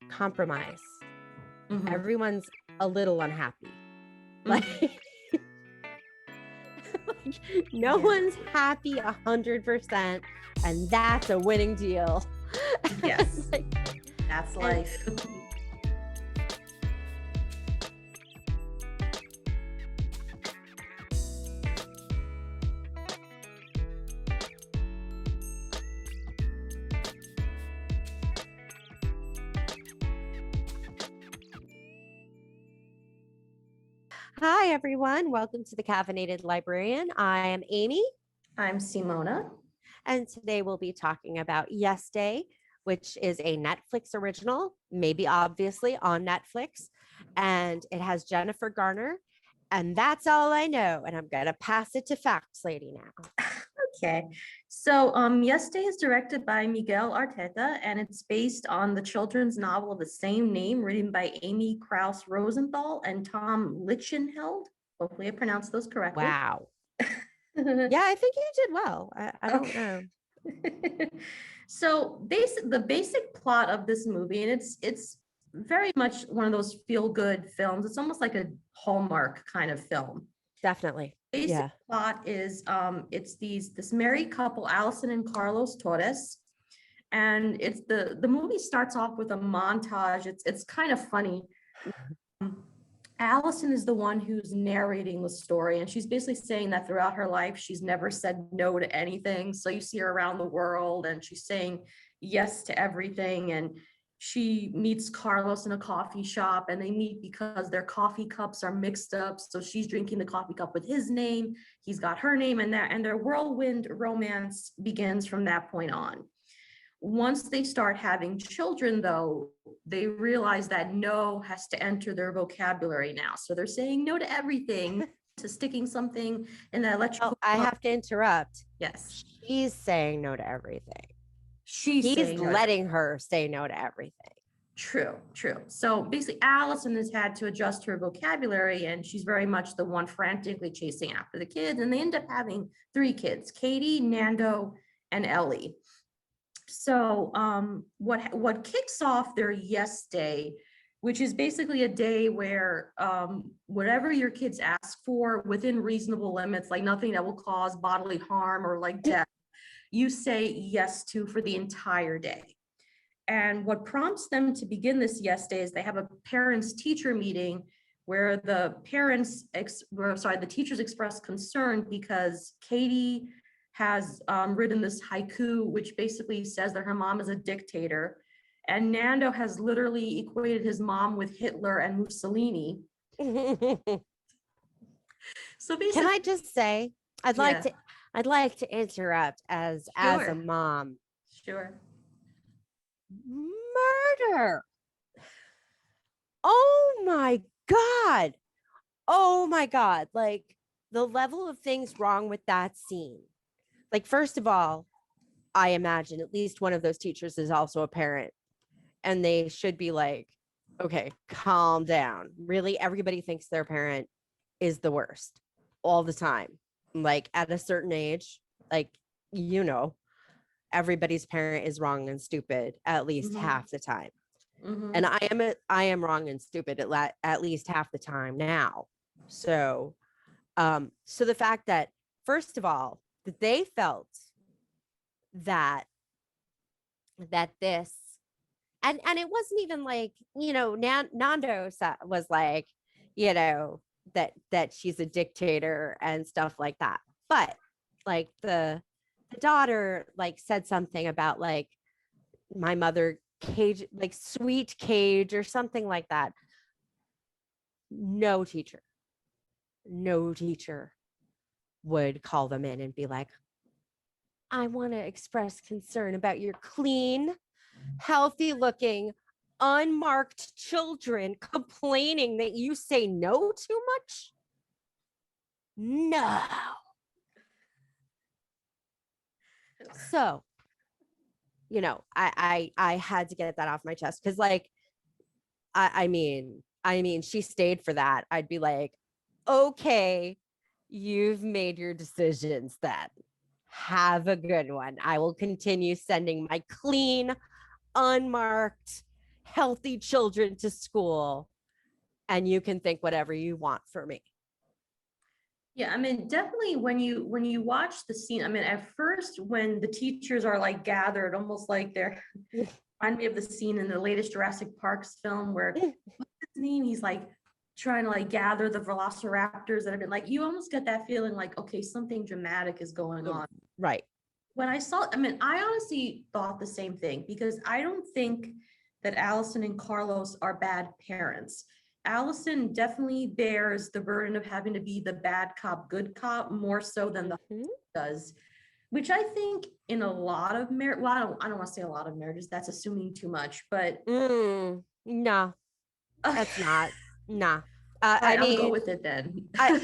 compromise. Mhm. Everyone's a little unhappy. Like, no Yeah. one's happy 100%, and that's a winning deal. Yes. Like, That's and life. hi, everyone. Welcome to the Caffeinated Librarian. I am Amy, I'm Simona. and today we'll be talking about Yes Day, which is a Netflix original, maybe obviously on Netflix, and it has Jennifer Garner. And that's all I know. And I'm going to pass it to Facts Lady now. Okay. So Yes Day is directed by Miguel Arteta, and it's based on the children's novel of the same name, written by Amy Krauss Rosenthal and Tom Lichtenheld. Hopefully I pronounced those correctly. Wow. Yeah, I think you did well. I don't know. So the basic plot of this movie, and it's very much one of those feel-good films. It's almost like a Hallmark kind of film. Definitely. Basic Yeah. plot is it's this married couple, Allison and Carlos Torres. And it's the movie starts off with a montage. It's kind of funny. Allison is the one who's narrating the story, and she's basically saying that throughout her life, she's never said no to anything. So you see her around the world, and she's saying yes to everything. And she meets Carlos in a coffee shop, and they meet because their coffee cups are mixed up. So she's drinking the coffee cup with his name, he's got her name, and their whirlwind romance begins from that point on. Once they start having children, though, they realize that no has to enter their vocabulary now. So they're saying no to everything, to sticking something in the electrical. Oh, I have to interrupt. Yes. She's saying no to everything. He's saying no. Letting her say no to everything. True. So basically, Allison has had to adjust her vocabulary, and she's very much the one frantically chasing after the kids. And they end up having 3 kids: Katie, Nando, and Ellie. So what kicks off their Yes Day, which is basically a day where whatever your kids ask for within reasonable limits, like nothing that will cause bodily harm or like death, you say yes to for the entire day. And what prompts them to begin this Yes Day is they have a parents teacher meeting where the teachers express concern because Katie has written this haiku, which basically says that her mom is a dictator. And Nando has literally equated his mom with Hitler and Mussolini. So basically, can I just say, I'd like to interrupt as a mom. Sure. Murder. Oh my God. Oh my God. Like the level of things wrong with that scene. Like, first of all, I imagine at least one of those teachers is also a parent, and they should be like, okay, calm down. Really, everybody thinks their parent is the worst all the time. Like at a certain age, like, everybody's parent is wrong and stupid at least half the time. And I am wrong and stupid at least half the time now. So the fact that, first of all, that they felt that this, and it wasn't even like, Nando was like, that she's a dictator and stuff like that. But like the daughter like said something about like my mother cage, like sweet cage or something like that. No teacher would call them in and be like, I want to express concern about your clean, healthy looking, unmarked children complaining that you say no too much. No. So, I had to get that off my chest because, like, I mean, she stayed for that. I'd be like, okay, you've made your decisions then. Have a good one. I will continue sending my clean, unmarked, healthy children to school, and you can think whatever you want for me. Yeah, I mean, definitely when you watch the scene, I mean, at first when the teachers are like gathered, almost like they're remind me of the scene in the latest Jurassic Park's film where what's his name? He's like trying to like gather the velociraptors that have been like, you almost get that feeling like, okay, something dramatic is going on. Right. When I saw, I mean, I honestly thought the same thing because I don't think that Allison and Carlos are bad parents. Allison definitely bears the burden of having to be the bad cop, good cop, more so than the does, which I think in a lot of marriage, well, I don't want to say a lot of marriages, that's assuming too much, but No, that's not. Nah. I I'll go mean, with it then. I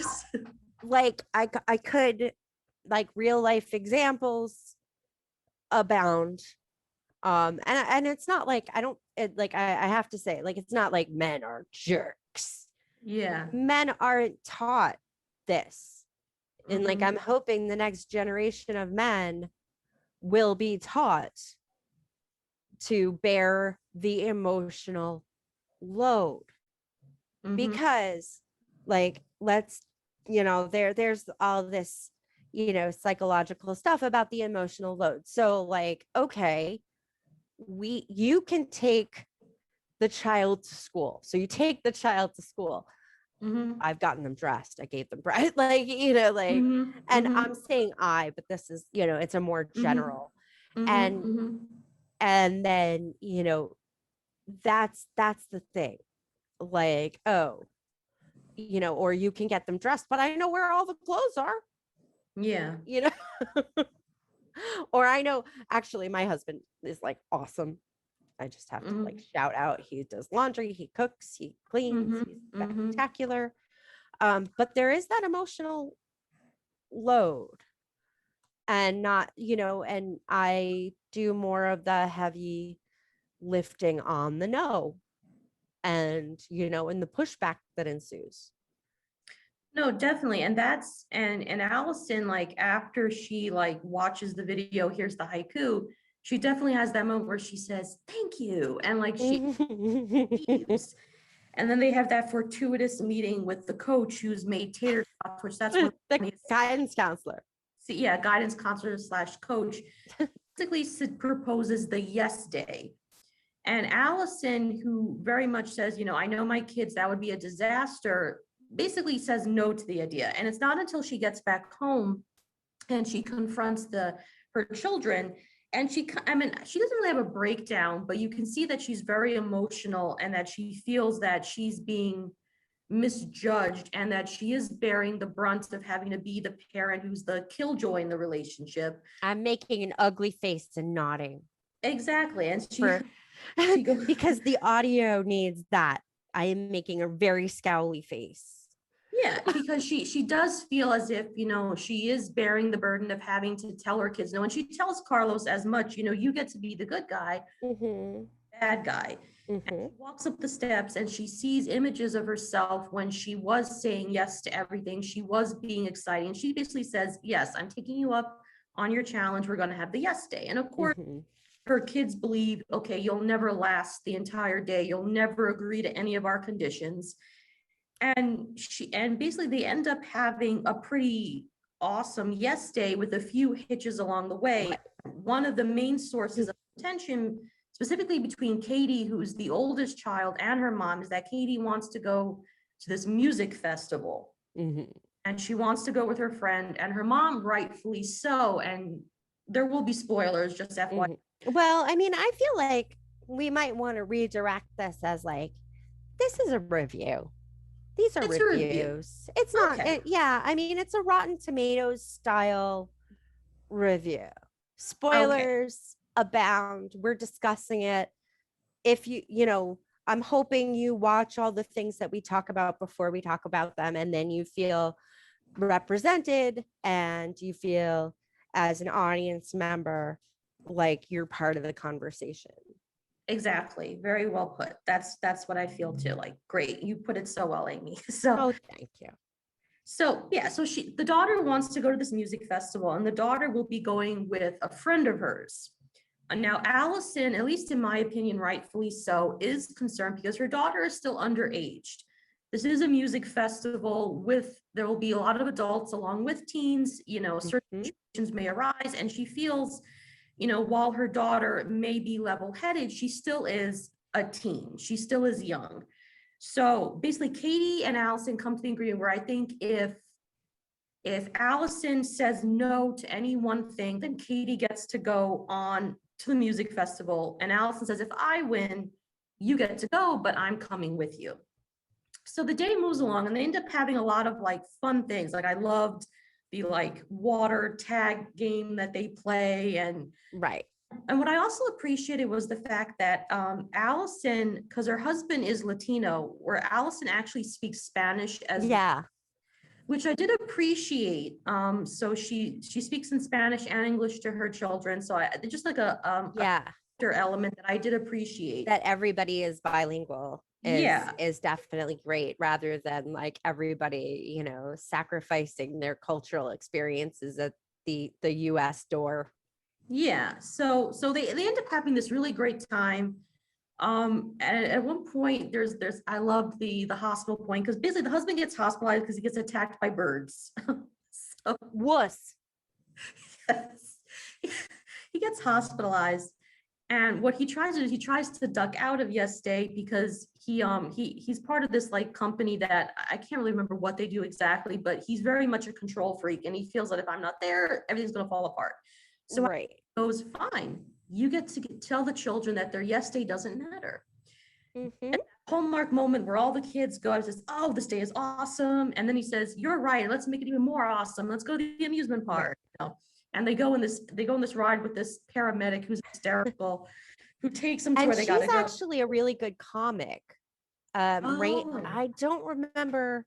I could, like, real life examples abound. And it's not like I don't like I have to say, like, it's not like men are jerks. Yeah. Men aren't taught this. And like, Mhm. I'm hoping the next generation of men will be taught to bear the emotional load. Mhm. Because, like, let's, there's all this, psychological stuff about the emotional load. So, like, okay, you can take the child to school. So you take the child to school. Mhm. I've gotten them dressed. I gave them bread, like, like, Mhm. and Mhm. I'm saying but this is, it's a more Mhm. general. Mhm. And Mhm. and then, that's the thing. Like, oh, or you can get them dressed, but I know where all the clothes are, Yeah. you know. Or I know, actually, my husband is like awesome. I just have to, like, Mhm. shout out. He does laundry, he cooks, he cleans, Mhm. he's Mhm. spectacular. But there is that emotional load, and not, and I do more of the heavy lifting on the no, and, and the pushback that ensues. No, definitely. And that's and Allison, like after she like watches the video, here's the haiku, she definitely has that moment where she says, thank you. And like she leaves. And then they have that fortuitous meeting with the coach who's made tater tots, which that's one of the The funniest, guidance counselor. yeah, guidance counselor slash coach, basically proposes the yes day. And Allison, who very much says, I know my kids, that would be a disaster, basically says no to the idea. And it's not until she gets back home and she confronts her children, and I mean, she doesn't really have a breakdown, but you can see that she's very emotional and that she feels that she's being misjudged and that she is bearing the brunt of having to be the parent who's the killjoy in the relationship. I'm making an ugly face and nodding Exactly. And for she goes, because the audio needs that. I am making a very scowly face. yeah, because she does feel as if, she is bearing the burden of having to tell her kids no. And she tells Carlos as much, you get to be the good guy, bad guy. And she walks up the steps and she sees images of herself when she was saying yes to everything. She was being exciting. She basically says, yes, I'm taking you up on your challenge. We're going to have the yes day. And of course, her kids believe, okay, you'll never last the entire day. You'll never agree to any of our conditions. And basically they end up having a pretty awesome yes day with a few hitches along the way. One of the main sources of tension, specifically between Katie, who's the oldest child, and her mom, is that Katie wants to go to this music festival. And she wants to go with her friend, and her mom, rightfully so. And there will be spoilers, just FYI. Well, I mean, I feel like we might want to redirect this as, like, this is a review. These are reviews. It's not, Okay. yeah. I mean, it's a Rotten Tomatoes style review. Spoilers abound. We're discussing it. If I'm hoping you watch all the things that we talk about before we talk about them, and then you feel represented and you feel, as an audience member, like you're part of the conversation. Exactly. Very well put. That's what I feel too. Like, great. You put it so well, Amy. So, Oh, thank you. so yeah, so the daughter wants to go to this music festival, and the daughter will be going with a friend of hers Now, Allison, at least in my opinion, rightfully so, is concerned because her daughter is still underaged. This is a music festival with, there will be a lot of adults along with teens, certain Mhm. situations may arise, and she feels, while her daughter may be level-headed, she still is a teen. She still is young. So basically, Katie and Allison come to the agreement where I think if Allison says no to any one thing, then Katie gets to go on to the music festival. And Allison says, if I win, you get to go, but I'm coming with you. So the day moves along and they end up having a lot of like fun things. Like I loved the like water tag game that they play. Right. And what I also appreciated was the fact that Allison, because her husband is Latino, where Allison actually speaks Spanish as, Yeah. which I did appreciate. So she speaks in Spanish and English to her children. So just like a Yeah. element that I did appreciate. That everybody is bilingual Yeah. is definitely great, rather than like everybody, sacrificing their cultural experiences at the US door. Yeah. So they end up having this really great time. At one point there's I loved the hospital point because basically the husband gets hospitalized because he gets attacked by birds. So Wuss. yes, he gets hospitalized. And what he tries to do is he tries to duck out of Yes Day because he's part of this like company that I can't really remember what they do exactly, but he's very much a control freak and he feels that if I'm not there, everything's gonna fall apart. So Right. goes, fine, you get to tell the children that their Yes Day doesn't matter. Hmm. Hallmark moment where all the kids go and says, oh, this day is awesome. And then he says, you're right, let's make it even more awesome. Let's go to the amusement park. And they go in this ride with this paramedic who's hysterical, who takes them to And where they gotta she's go. actually a really good comic. Oh, I don't remember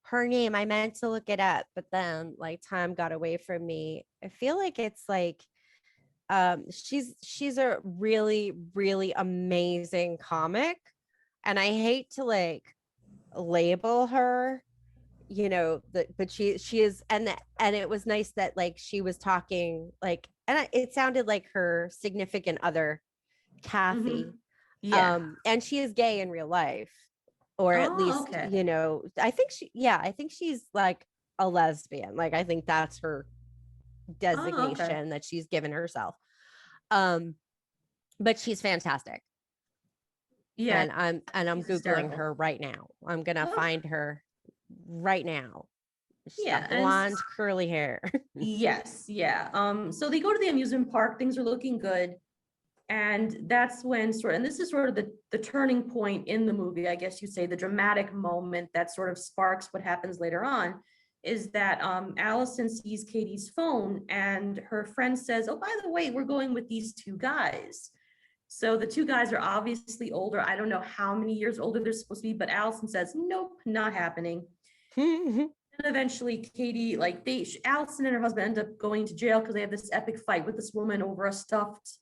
her name. I meant to look it up, but then like time got away from me. I feel like it's like she's a really, really amazing comic. And I hate to like label her, but she is, and it was nice that like she was talking like, and it sounded like her significant other, Kathy. yeah. And she is gay in real life, or at Oh, least, okay. I think she's like a lesbian. Like I think that's her Oh, okay. designation that she's given herself. Um, but she's fantastic. Yeah, And I'm she's Googling hysterical. her right now. I'm gonna Oh, find her right now. She's yeah, got blonde curly hair. yes, yeah. So they go to the amusement park, things are looking good. And that's when and this is sort of the turning point in the movie, I guess you'd say, the dramatic moment that sort of sparks what happens later on, is that Allison sees Katie's phone and her friend says, oh, by the way, we're going with these two guys. So the two guys are obviously older. I don't know how many years older they're supposed to be, but Allison says, nope, not happening. And eventually Katie, like Allison and her husband end up going to jail because they have this epic fight with this woman over a stuffed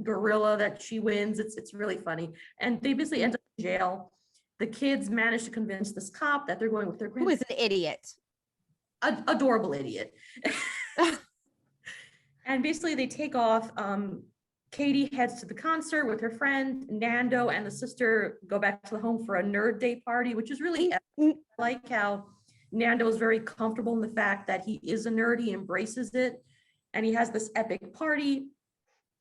gorilla that she wins. It's really funny. And they basically end up in jail. The kids manage to convince this cop that they're going with their Who is grandparents. an idiot? Adorable idiot. And basically they take off. Katie heads to the concert with her friend Nando, and the sister go back to the home for a nerd day party, which is really like how Nando is very comfortable in the fact that he is a nerd. He embraces it, and he has this epic party.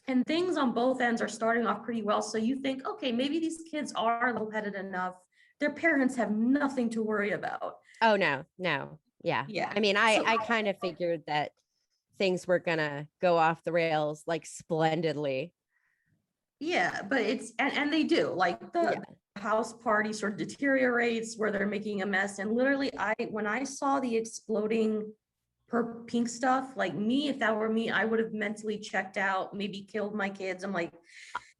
And things on both ends are starting off pretty well. So you think, okay, maybe these kids are level-headed enough. Their parents have nothing to worry about. Oh no. Yeah. Yeah. I mean, I kind of figured that things were gonna go off the rails like splendidly. Yeah, but and they do, like the house party sort of deteriorates where they're making a mess. And literally, when I saw the exploding pink stuff, like me, if that were me, I would have mentally checked out, maybe killed my kids. I'm like,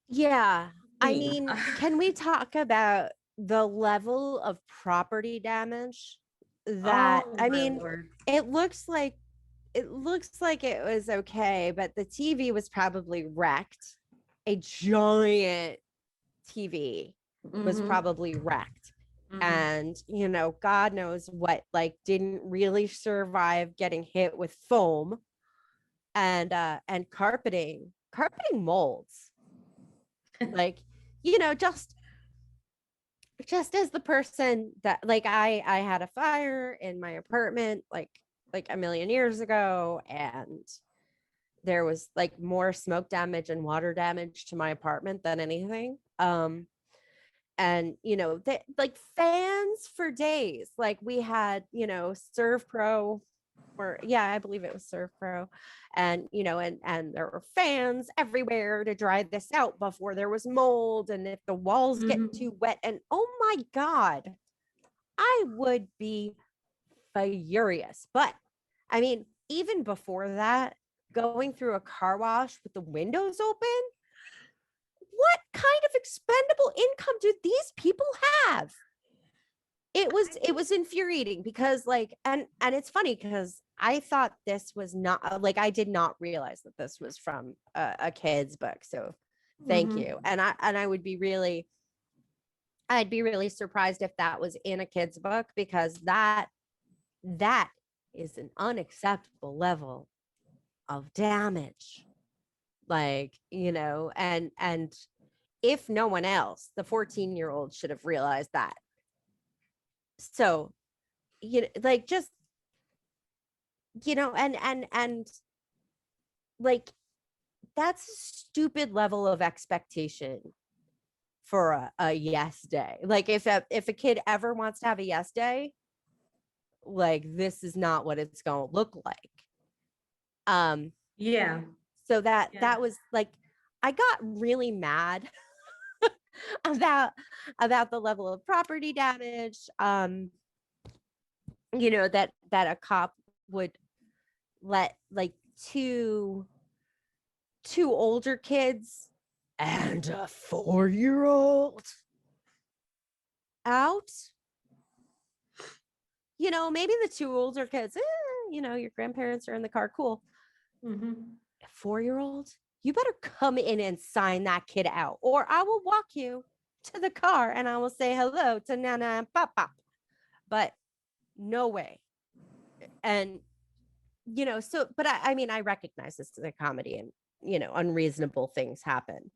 Yeah. I "Dang." mean, can we talk about the level of property damage that, Oh I my mean, Lord. it looks like it was okay, but the TV was probably wrecked. A giant TV was Mhm, probably wrecked. mhm. And, God knows what like didn't really survive getting hit with foam and carpeting. carpeting molds. Like, you know, just as the person that, like, I had a fire in my apartment like a million years ago, and there was like more smoke damage and water damage to my apartment than anything. And you know, they like fans for days. Like we had, you know, Serve Pro, or yeah, I believe it was Serve Pro. And you know, and there were fans everywhere to dry this out before there was mold. And if the walls get Mhm. too wet, and oh my God, I would be furious. But I mean, even before that, going through a car wash with the windows open, what kind of expendable income do these people have? It was infuriating because like, and it's funny because I thought this was not like, I did not realize that this was from a kid's book. So thank you. Mhm. And I would be really, I'd be really surprised if that was in a kid's book, because that is an unacceptable level of damage. Like, you know, and if no one else, the 14-year-old should have realized that. So, you know, like, just, you know, and like, that's a stupid level of expectation for a yes day. Like if a kid ever wants to have a yes day, like this is not what it's going to look like. Um Yeah. so that Yeah. that was like, I got really mad about the level of property damage. You know, that a cop would let like two older kids and a 4-year-old out. You know, maybe the two older kids, you know, your grandparents are in the car, cool. Mhm. A 4-year-old, you better come in and sign that kid out, or I will walk you to the car and I will say hello to Nana and Papa. But no way. And you know, so, but I mean, I recognize this is a comedy, and you know, unreasonable things happen.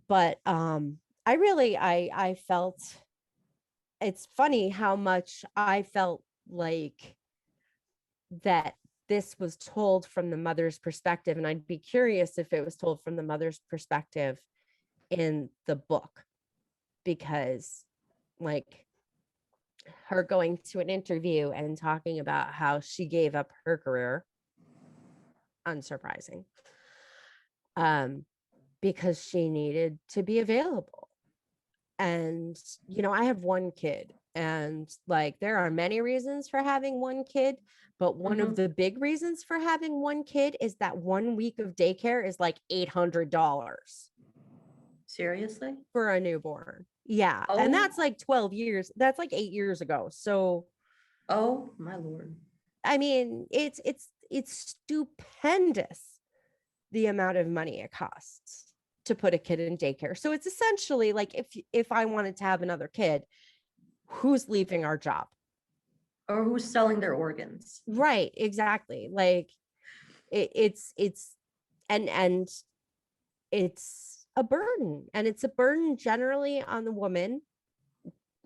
But I really, I felt, it's funny how much I felt like that this was told from the mother's perspective, and I'd be curious if it was told from the mother's perspective in the book, because like her going to an interview and talking about how she gave up her career, unsurprising, um because she needed to be available. And you know, I have one kid, and like there are many reasons for having one kid, but one of Mhm. the big reasons for having one kid is that 1 week of daycare is like $800 Seriously? for a newborn. Yeah, and Oh, that's like 12 years, that's like 8 years ago. So oh my Lord. I mean, it's stupendous the amount of money it costs to put a kid in daycare. So it's essentially like, if I wanted to have another kid, who's leaving our job? Or who's selling their organs? Right, exactly. Like it's and it's a burden, and it's a burden generally on the woman.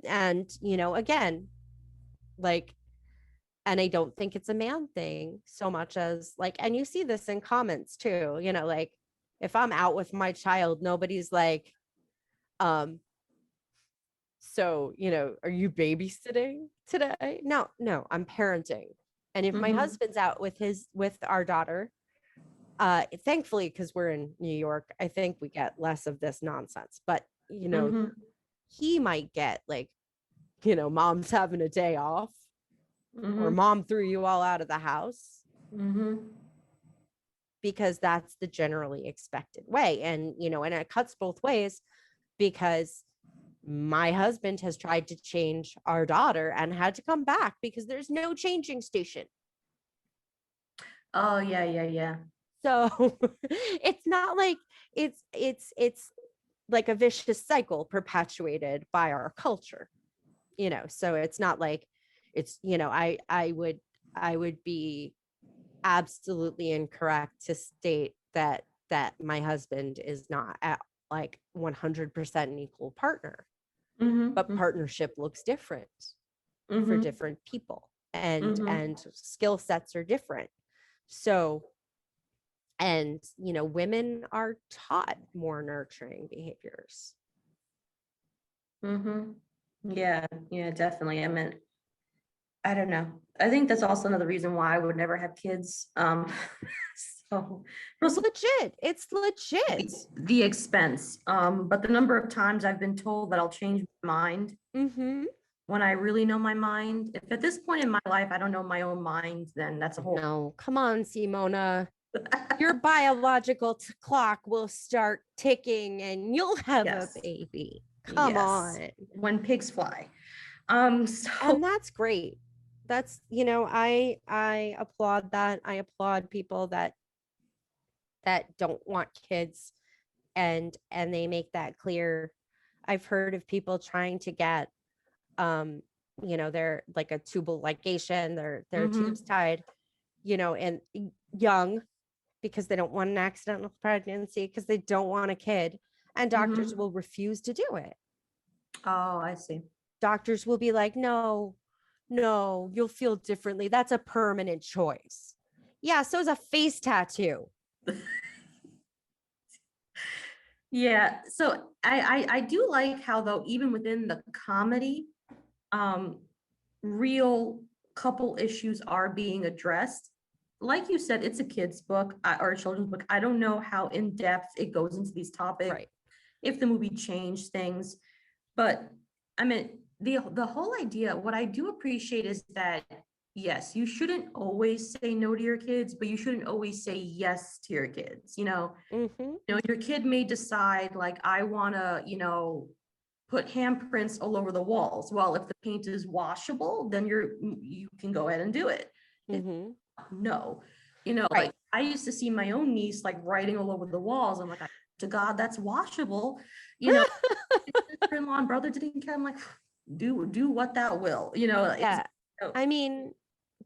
And you know, again, like, and I don't think it's a man thing so much as like, and you see this in comments too, you know, like if I'm out with my child, nobody's like, um so, you know, are you babysitting today? No, no, I'm parenting. And if my Mhm. husband's out with our daughter, thankfully, because we're in New York, I think we get less of this nonsense. But, you know, Mhm. he might get like, you know, mom's having a day off, or Mhm. mom threw you all out of the house, Mhm. because that's the generally expected way. And, you know, and it cuts both ways, because my husband has tried to change our daughter and had to come back because there's no changing station. Oh, yeah, yeah, yeah. So it's not like it's like a vicious cycle perpetuated by our culture, you know. So it's not like it's, you know, I would be absolutely incorrect to state that that my husband is not at like 100% an equal partner, Mm-hmm. but partnership looks different for Mm-hmm. different people, and Mm-hmm. skill sets are different. So, and women are taught more nurturing behaviors. Mm-hmm. Yeah, yeah, definitely. I mean, I don't know. I think that's also another reason why I would never have kids. So It's also legit. It's legit. the expense. But the number of times I've been told that I'll change my mind Mm-hmm. when I really know my mind. If at this point in my life I don't know my own mind, then that's a whole. No, come on, Simona. Your biological clock will start ticking and you'll have a Yes, baby. Come yes. on. When pigs fly. So And that's great. That's, I applaud that. I applaud people that don't want kids, and they make that clear. I've heard of people trying to get they're like a tubal ligation, their mhm, tubes tied, and young, because they don't want an accidental pregnancy, because they don't want a kid, and doctors mhm. will refuse to do it. Oh, I see. Doctors will be like, no, no, you'll feel differently, that's a permanent choice. Yeah, so is a face tattoo. Yeah, so I do like how though even within the comedy, um, real couple issues are being addressed. Like you said, it's a kid's book or a children's book. I don't know how in depth it goes into these topics, Right. if the movie changed things, but I mean the whole idea. What I do appreciate is that yes, you shouldn't always say no to your kids, but you shouldn't always say yes to your kids. Mm-hmm. Your kid may decide like I want to, put handprints all over the walls. Well, if the paint is washable, then you can go ahead and do it. If Mm-hmm. no, like Right. I used to see my own niece like writing all over the walls. I'm like, to God, that's washable. You know, sister-in-law and brother didn't care. I'm like, do what thou will. It's Yeah, I mean,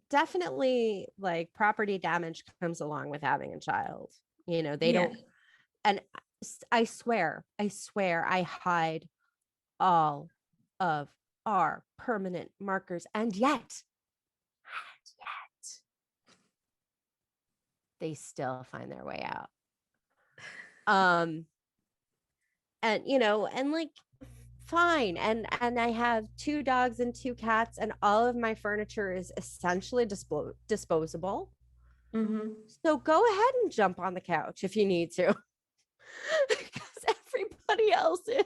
definitely, like, property damage comes along with having a child. They yeah. don't, and I swear I hide all of our permanent markers, and yet they still find their way out. um and like, fine, and I have 2 dogs and 2 cats, and all of my furniture is essentially disposable. Hmm. So go ahead and jump on the couch if you need to. Because everybody else is.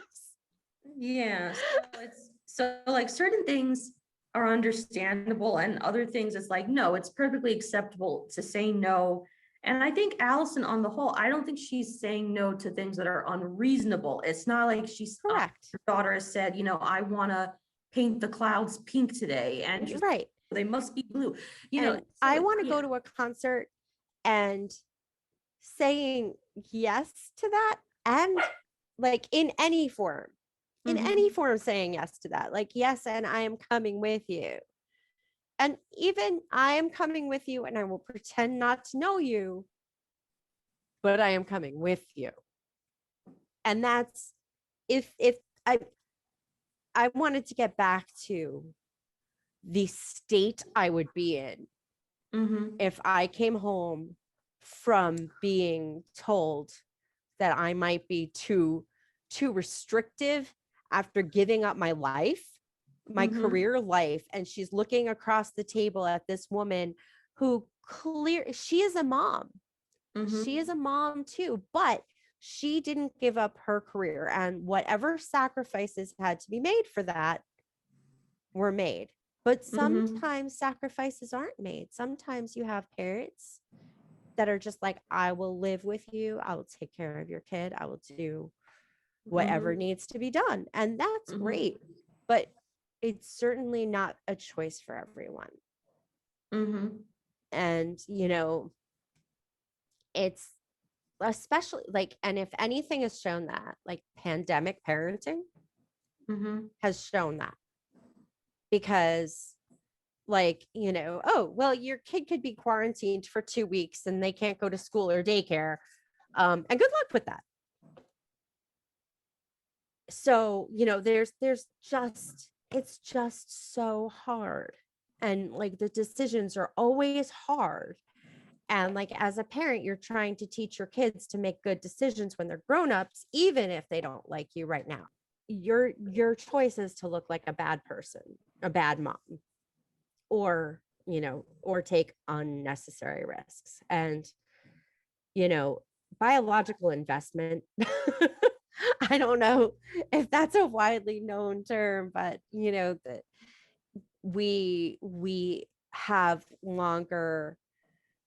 Yeah. So like certain things are understandable and other things it's like, no, it's perfectly acceptable to say no. And I think Allison on the whole, I don't think she's saying no to things that are unreasonable. It's not like Correct. her daughter has said, I want to paint the clouds pink today and she's Right. they must be blue. And I So want to yeah. go to a concert, and saying yes to that, and like in any Mhm. form, saying yes to that, like, yes, and I am coming with you. And even I am coming with you, and I will pretend not to know you, but I am coming with you. And that's, if I wanted to get back to the state I would be in Mhm. if I came home from being told that I might be too restrictive after giving up my life, my Mhm. career life, and she's looking across the table at this woman who she is a mom. She is Mhm. a mom too, but she didn't give up her career, and whatever sacrifices had to be made for that were made. But Mhm. sometimes sacrifices aren't made. Sometimes you have parents that are just like, I will live with you, I will take care of your kid, I will do whatever Mhm. needs to be done. And that's Mhm. great. But it's certainly not a choice for everyone. Mhm. And, it's especially like, and if anything has shown that, like, pandemic parenting Mhm. has shown that, because, like, oh, well, your kid could be quarantined for 2 weeks and they can't go to school or daycare. And good luck with that. So, it's just so hard. And like the decisions are always hard. And like as a parent, you're trying to teach your kids to make good decisions when they're grown-ups, even if they don't like you right now. Your choice is to look like a bad person, a bad mom, or or take unnecessary risks. And biological investment. I don't know if that's a widely known term, but that we have longer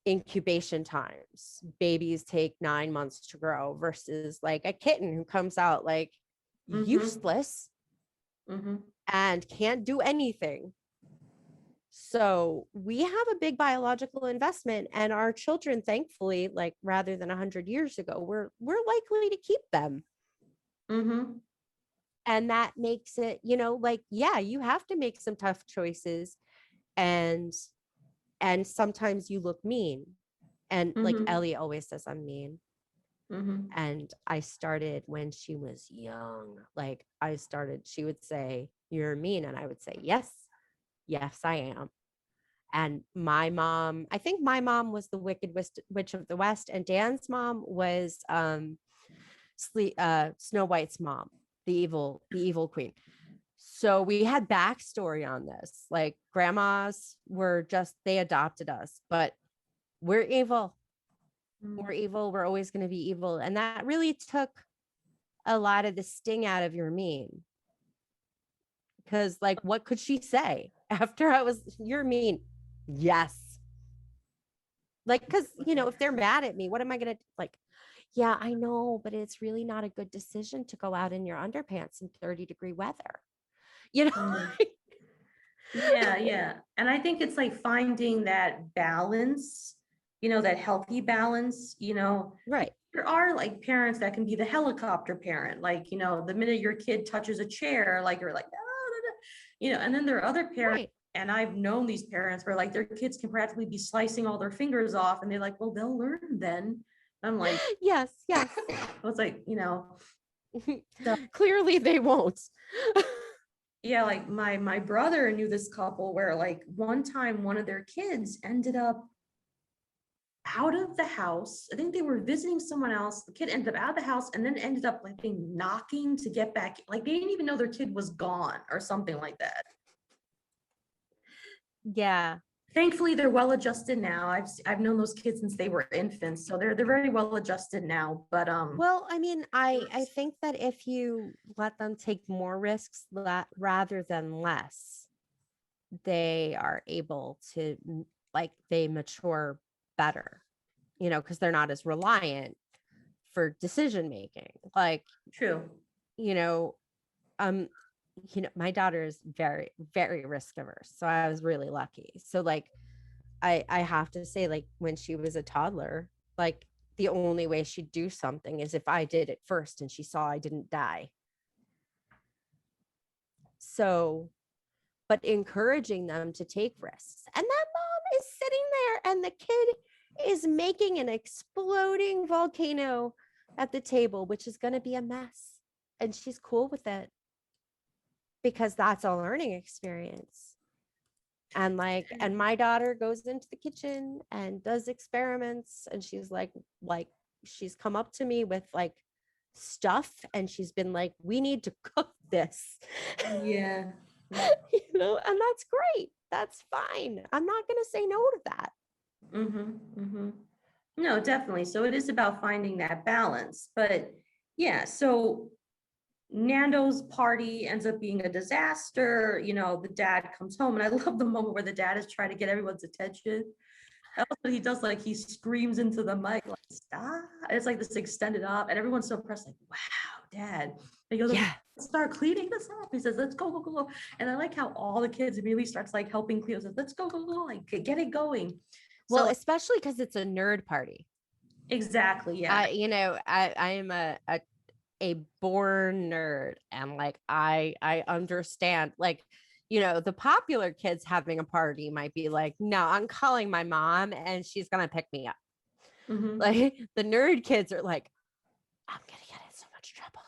incubation times. Babies take 9 months to grow versus like a kitten who comes out like useless and can't do anything. So we have a big biological investment, and our children, thankfully, like rather than 100 years ago, we're likely to keep them. And that makes it, like, yeah, you have to make some tough choices, and sometimes you look mean. And like Ellie always says, I'm mean. And I started when she was young. Like she would say, you're mean. And I would say, yes, I am. And my mom, I think my mom was the Wicked Witch of the West, and Dan's mom was Snow White's mom, the evil queen. So we had backstory on this. Like grandmas were they adopted us, but we're evil. We're evil. We're always going to be evil. And that really took a lot of the sting out of you're mean. Because like, what could she say after you're mean? Yes. Like, because, if they're mad at me, what am I going to like? Yeah, I know, but it's really not a good decision to go out in your underpants in 30-degree weather. Yeah. And I think it's like finding that balance, that healthy balance, Right. There are like parents that can be the helicopter parent, like, the minute your kid touches a chair, like you're like, and then there are other parents, right. And I've known these parents where like their kids can practically be slicing all their fingers off, and they're like, well, they'll learn then. I'm like, yes. I was like, so, clearly they won't. Yeah, like my brother knew this couple where like one time one of their kids ended up out of the house. I think they were visiting someone else. The kid ended up out of the house and then ended up like knocking to get back. Like they didn't even know their kid was gone or something like that. Yeah. Thankfully, they're well adjusted now. I've known those kids since they were infants, so they're very well adjusted now. But well, I mean, I think that if you let them take more risks rather than less, they are able to like they mature better, because they're not as reliant for decision making. Like, true. My daughter is very, very risk averse. So I was really lucky. So like, I have to say, like when she was a toddler, like the only way she'd do something is if I did it first and she saw I didn't die. So, but encouraging them to take risks. And that mom is sitting there and the kid is making an exploding volcano at the table, which is going to be a mess. And she's cool with it because that's a learning experience. And my daughter goes into the kitchen and does experiments, and she's like she's come up to me with like stuff, and she's been like, we need to cook this. Yeah. And that's great. That's fine. I'm not going to say no to that. No, definitely. So it is about finding that balance. But yeah, so Nando's party ends up being a disaster. The dad comes home, and I love the moment where the dad is trying to get everyone's attention. What he does, like he screams into the mic, like stop. And it's like this extended up, and everyone's so impressed, like, wow, dad. And he goes, yeah. Let's start cleaning this up. He says, let's go. And I like how all the kids immediately starts like helping clean. Says, let's go, like get it going. Well, so, especially because it's a nerd party. Exactly. Yeah. I am a born nerd, and like I understand, like, the popular kids having a party might be like, no, I'm calling my mom and she's gonna pick me up. Mhm. Like the nerd kids are like, I'm gonna get in so much trouble.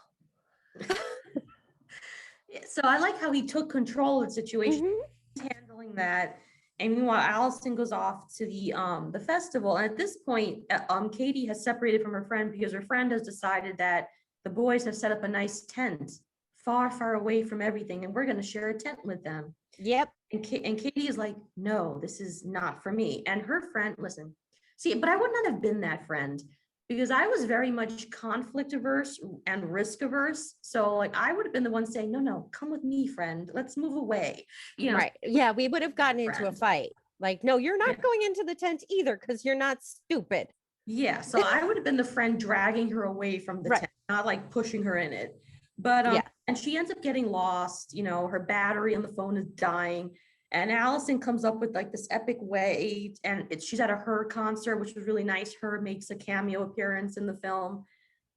Yeah, so I like how he took control of the situation, Mhm. handling that. And meanwhile, Allison goes off to the festival. And at this point, Katie has separated from her friend because her friend has decided that the boys have set up a nice tent far, far away from everything, and we're going to share a tent with them. Yep. And Katie is like, no, this is not for me. And her friend, listen, see, but I would not have been that friend because I was very much conflict averse and risk averse. So like I would have been the one saying, no, no, come with me, friend. Let's move away. You know, Right. Yeah, we would have gotten into a friend. fight. Like, no, you're Yeah. not going into the tent either because you're not stupid. Yeah. So I would have been the friend dragging her away from the Right. tent, not like pushing her in it. But Yeah. and she ends up getting lost, you know, her battery on the phone is dying. And Allison comes up with like this epic way, and she's at a Her concert, which was really nice. Her makes a cameo appearance in the film.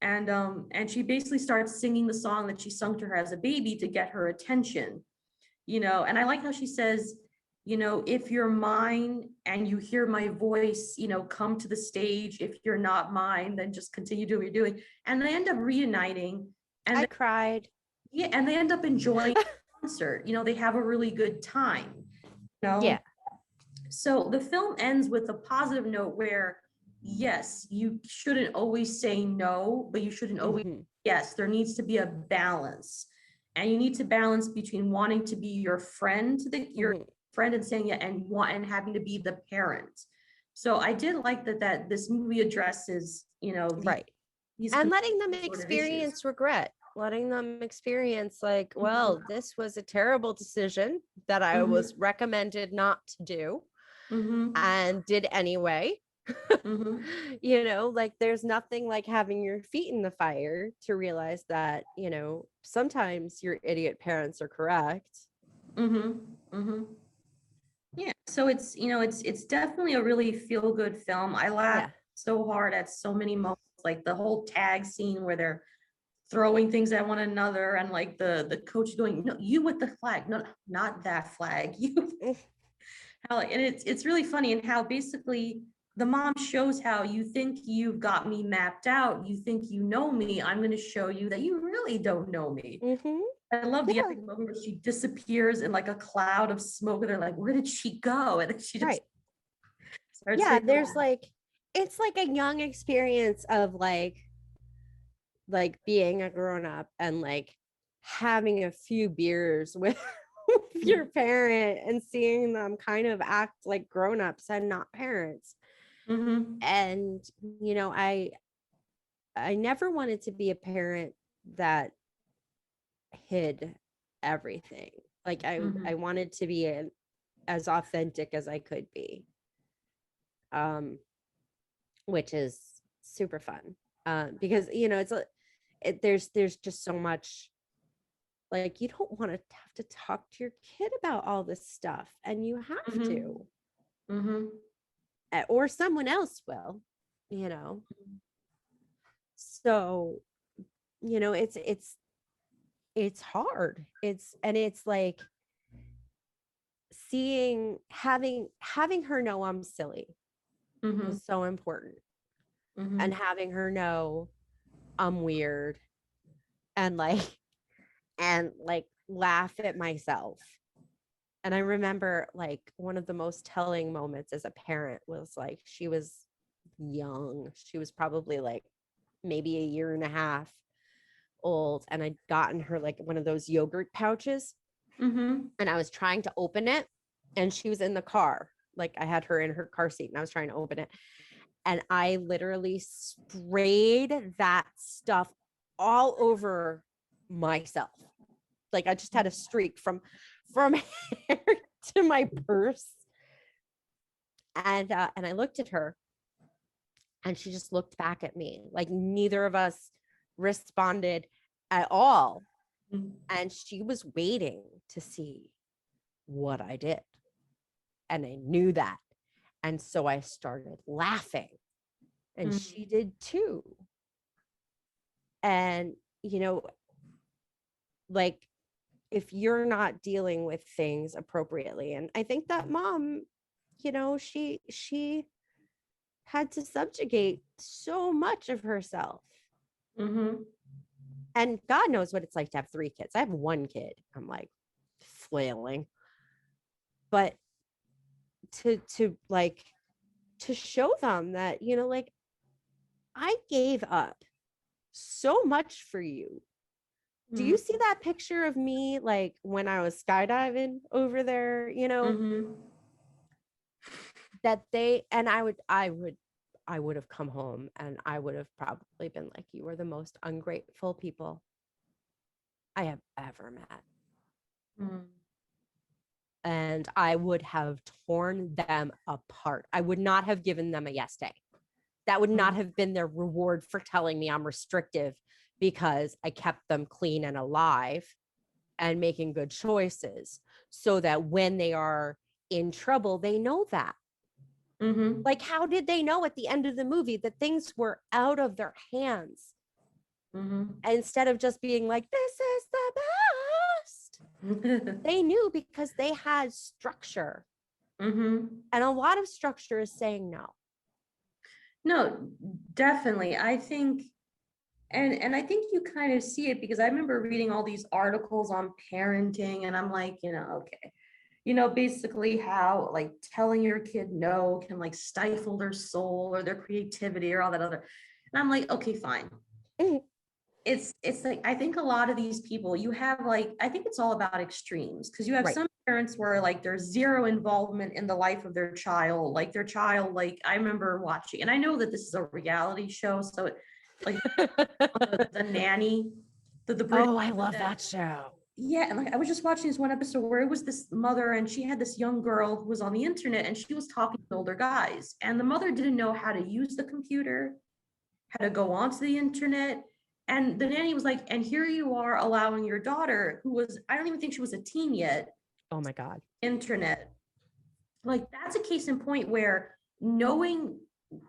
And she basically starts singing the song that she sung to her as a baby to get her attention, you know. And I like how she says, you know, if you're mine and you hear my voice, you know, come to the stage. If you're not mine, then just continue doing what you're doing. And they end up reuniting, and I cried. yeah, and they end up enjoying the concert. You know, they have a really good time, you know. Yeah. So the film ends with a positive note where, yes, you shouldn't always say no, but you shouldn't always, Hmm. yes, there needs to be a balance. And you need to balance between wanting to be your friend to your Hmm. friend and saying yeah, and having to be the parent. So I did like that this movie addresses, you know, Right. these And letting them sort of issues. experience regret, letting them experience, like, Mhm. well, this was a terrible decision that I Mhm. was recommended not to do Mhm. and did anyway. Mhm. Like there's nothing like having your feet in the fire to realize that, sometimes your idiot parents are correct. Mhm. Mhm. Yeah, so it's, you know, it's definitely a really feel good film. I laughed Yeah. so hard at so many moments, like the whole tag scene where they're throwing things at one another, and like the coach going, no, you with the flag, no, not that flag. You Mm. how, and it's really funny, and how basically the mom shows how you think you've got me mapped out, you think you know me, I'm going to show you that you really don't know me. Mm-hmm. I love the Yeah. epic moment where she disappears in like a cloud of smoke, and they're like, where did she go? And then she just Right. starts Yeah, saying, there's like it's like a young experience of like being a grown up and like having a few beers with your parent and seeing them kind of act like grown-ups and not parents. mm-hmm, And I never wanted to be a parent that hid everything. Like I mm-hmm, wanted to be as authentic as I could be. Um which is super fun. Because there's just so much, like, you don't want to have to talk to your kid about all this stuff, and you have mm-hmm, to, mm-hmm, or someone else will, you know. So, it's hard. It's like having her know I'm silly mm-hmm, was so important, mm-hmm, and having her know I'm weird, and like laugh at myself. And I remember like one of the most telling moments as a parent was like she was young. She was probably like maybe a year and a half old. And I'd gotten her like one of those yogurt pouches, mm-hmm. and I was trying to open it, and she was in the car. Like I had her in her car seat and I was trying to open it. And I literally sprayed that stuff all over myself. Like I just had a streak from hair to my purse. And I looked at her, and she just looked back at me. Like neither of us responded at all. And she was waiting to see what I did. And I knew that. And so I started laughing. And Mm-hmm. she did too. And, like if you're not dealing with things appropriately, and I think that mom, she had to subjugate so much of herself. Mm-hmm. And God knows what it's like to have 3 kids. I have 1 kid. I'm like flailing. But to like to show them that, you know, like I gave up so much for you. Do you see that picture of me like when I was skydiving over there, you know, Mm-hmm. that they and I would have come home and I would have probably been like, you are the most ungrateful people I have ever met. Mm-hmm. And I would have torn them apart. I would not have given them a yes day. That would not have been their reward for telling me I'm restrictive because I kept them clean and alive and making good choices so that when they are in trouble, they know that. Mm-hmm. Like, how did they know at the end of the movie that things were out of their hands? Mm-hmm. Instead of just being like, this is the best. They knew because they had structure. Mm-hmm. And a lot of structure is saying no. No, definitely. I think, and I think you kind of see it because I remember reading all these articles on parenting, and I'm like, okay, basically how like telling your kid no can like stifle their soul or their creativity or all that other. And I'm like, okay, fine. Mhm. It's like I think a lot of these people you have like I think it's all about extremes because you have Right. some parents where like there's zero involvement in the life of their child, like their child, like I remember watching, and I know that this is a reality show, so it like the nanny, the British. Oh, I love that show. Yeah, and like I was just watching this one episode where it was this mother and she had this young girl who was on the internet and she was talking to older guys, and the mother didn't know how to use the computer, how to go onto the internet. And the nanny was like, and here you are allowing your daughter, who was, I don't even think she was a teen yet, Oh my God. internet. Like that's a case in point where knowing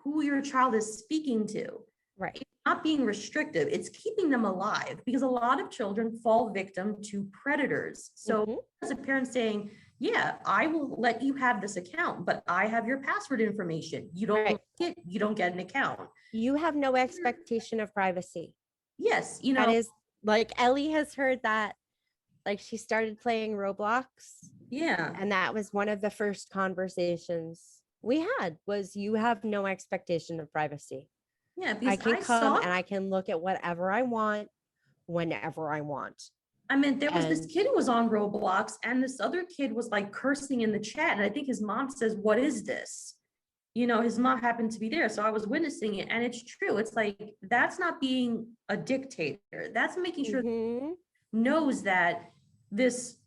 who your child is speaking to, Right. not being restrictive, it's keeping them alive because a lot of children fall victim to predators. So Mhm. as a parent saying, yeah, I will let you have this account, but I have your password information. You don't Right. get, you don't get an account. You have no expectation of privacy. Yes, That is like Ellie has heard that. Like she started playing Roblox, yeah, and that was one of the first conversations we had was you have no expectation of privacy. yeah, I because can I come saw, and I can look at whatever I want whenever I want. I mean, there was this And kid who was on Roblox and this other kid was like cursing in the chat. And I think his mom says, what is this? His mom happened to be there. So I was witnessing it. And it's true. It's like, that's not being a dictator. That's making sure mhm. knows that this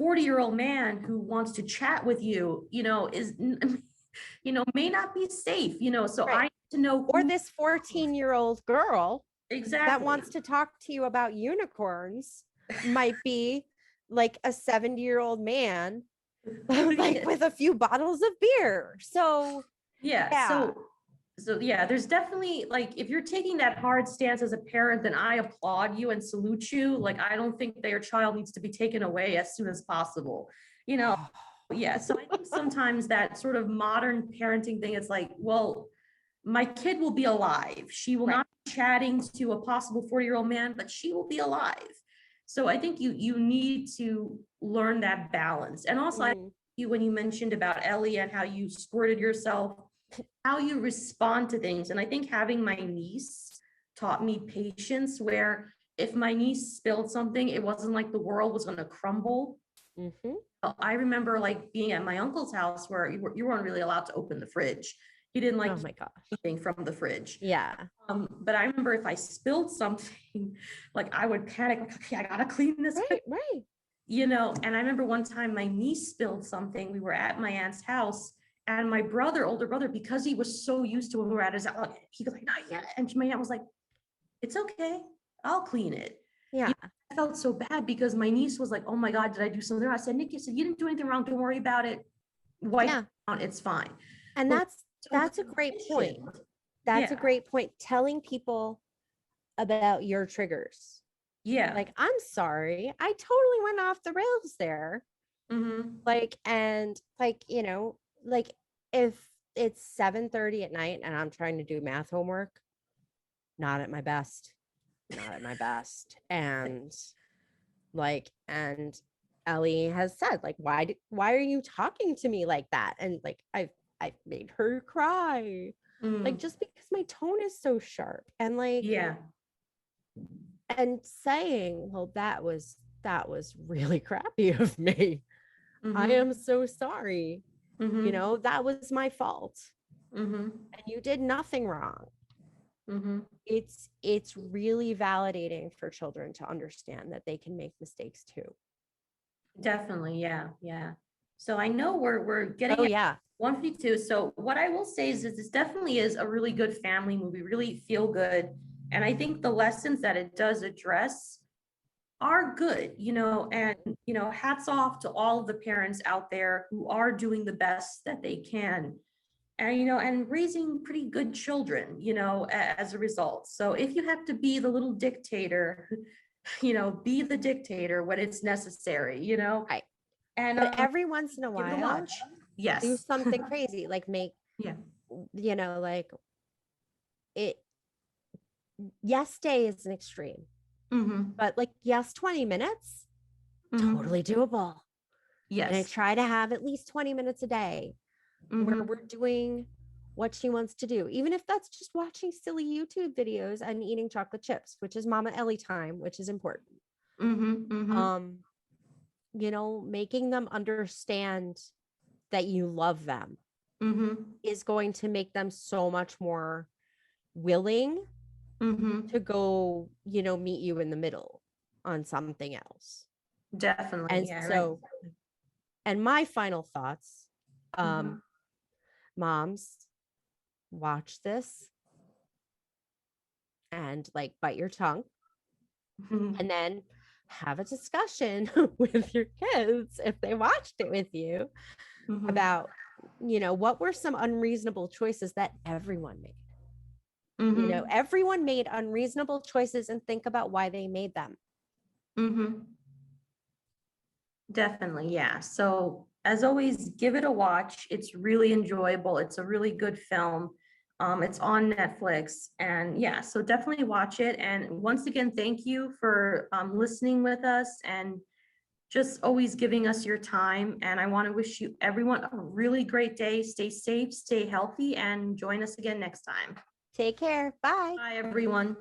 40-year-old man who wants to chat with you, is, may not be safe, so I Right. need to know Or who this 14-year-old girl that exactly. wants to talk to you about unicorns might be like a 70-year-old man like with a few bottles of beer. So Yeah. yeah. So yeah, there's definitely like if you're taking that hard stance as a parent, then I applaud you and salute you. Like I don't think that your child needs to be taken away as soon as possible. You know, yeah. So I think sometimes that sort of modern parenting thing, it's like, well, my kid will be alive. She will Right. not be chatting to a possible 40-year-old man, but she will be alive. So I think you need to learn that balance. And also I Mhm. you when you mentioned about Ellie and how you squirted yourself, how you respond to things. And I think having my niece taught me patience, where if my niece spilled something, it wasn't like the world was going to crumble. Mhm. I remember like being at my uncle's house where you weren't really allowed to open the fridge. He didn't like Oh my gosh. anything from the fridge. Yeah. But I remember if I spilled something, like I would panic, like, okay, I gotta clean this, Right, right. and I remember one time my niece spilled something. We were at my aunt's house, and my brother, older brother, because he was so used to when we were at his house, he was like, not yet. And my aunt was like, it's okay, I'll clean it. Yeah. I felt so bad because my niece was like, oh my God, did I do something wrong? I said, Nick, you said you didn't do anything wrong. Don't worry about it. Wipe Yeah. it out, it's fine. And But that's a great point. That's a yeah, great point. Telling people about your triggers. yeah. Like, I'm sorry. I totally went off the rails there. Mm-hmm. Like, and like, you know, like if it's 7:30 at night and I'm trying to do math homework. Not at my best. Not at my best. And like, and Ellie has said, like, why are you talking to me like that? And like, I've made her cry. Like, just because my tone is so sharp. And like, Yeah. and saying, well, that was really crappy of me. I am so sorry. You know, that was my fault. And you did nothing wrong. It's really validating for children to understand that they can make mistakes too. Definitely. Yeah. Yeah. So I know we're getting Oh at yeah. 152. So what I will say is that this definitely is a really good family movie, really feel good. And I think the lessons that it does address are good, you know, and, you know, hats off to all of the parents out there who are doing the best that they can. And, you know, and raising pretty good children, you know, as a result. So if you have to be the little dictator, you know, be the dictator when it's necessary, you know, Right. and But every once in a give it a while, watch. do Yes. something crazy, like make, Yeah. you know, like it, yes, day is an extreme, but like, yes, 20 minutes, totally doable. And I Yes. try to have at least 20 minutes a day where we're doing what she wants to do, even if that's just watching silly YouTube videos and eating chocolate chips, which is Mama Ellie time, which is important. You know, making them understand that you love them is going to make them so much more willing to go, you know, meet you in the middle on something else. Definitely. And Yeah. Right. so, and my final thoughts, moms, watch this and like bite your tongue and then have a discussion with your kids if they watched it with you about, you know, what were some unreasonable choices that everyone made. You know, everyone made unreasonable choices, and think about why they made them. Definitely. Yeah. So as always, give it a watch. It's really enjoyable. It's a really good film. It's on Netflix, and yeah, so definitely watch it. And once again, thank you for listening with us and just always giving us your time. And I want to wish you everyone a really great day. Stay safe, stay healthy, and join us again next time. Take care. Bye. Bye, everyone.